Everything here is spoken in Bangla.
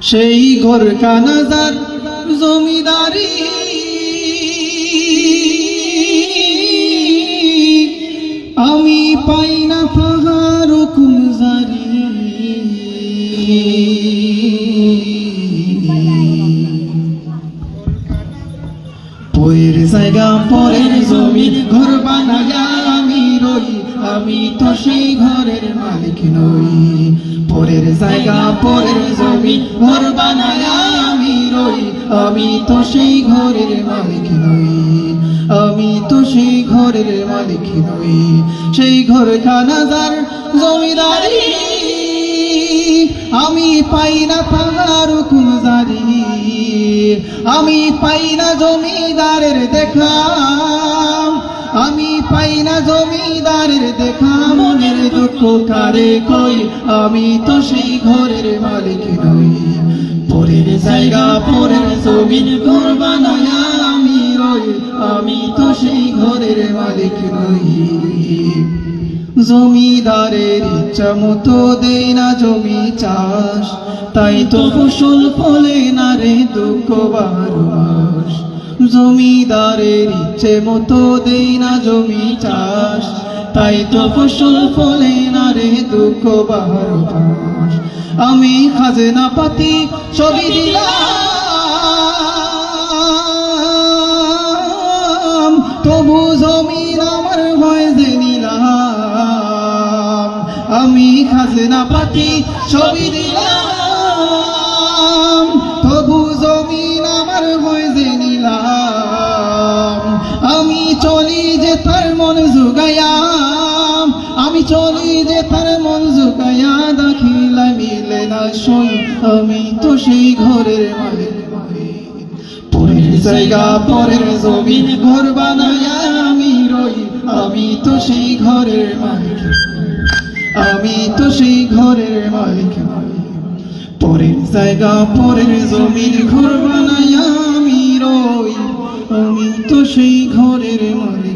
সেই ঘর কানাজার জমিদারি আমি পাই না তাহার হুকুম জারি। পরের জায়গা পরের জমিন ঘর বানায়া আমি রই, আমি তো সেই ঘরের মালিক নই। পরের জায়গা পরের জমিন ঘর বানায়া আমি রই, আমি তো সেই ঘরের মালিক নই। আমি তো সেই ঘরের মালিক নই। সেই ঘর খানাদার জমিদারি আমি পাই না তাহার হুকুম জারি। আমি পাই না জমিদারের দেখা, আমি পাই না জমিদারের দেখা। মনের দুঃখ কারে কই, আমি তো সেই ঘরের মালিক নই। পরের জায়গা পরের জমিন ঘর বানায়া আমি রই, আমি তো সেই ঘরের মালিক নই। জমিদারের ইচ্ছা মতো দেই না জমি চাষ, তাই তো ফসল ফলে না রে দুঃখ 12 মাস। জমিদারের ইচ্ছে মতো দেই না জমি চাষ, তাই তো ফসল ফলে না রে দুঃখ 12 মাস। আমি খাজনা পাতি সবই দিলাম, তবু জমিন আমার ভয় যে নিলাম। আমি খাজনা পাতি সবই দিলাম, তবু জমিন আমার ভয় যে নিলাম। আমি চলি যে তার মন জুগাইয়া, আমি চলি যে তার মন জুগাইয়া, দাখিলা মিলে না সই, আমি তো সেই ঘরের মালিক নই। পরের জায়গা পরের জমিন ঘর বানায়া আমি রই, আমি তো সেই ঘরের মালিক, আমি তো সেই ঘরের মালিক নই। পরের জায়গা পরের জমিন ঘর বানায়া আমি রই, আমি তো সেই ঘরের মালিক।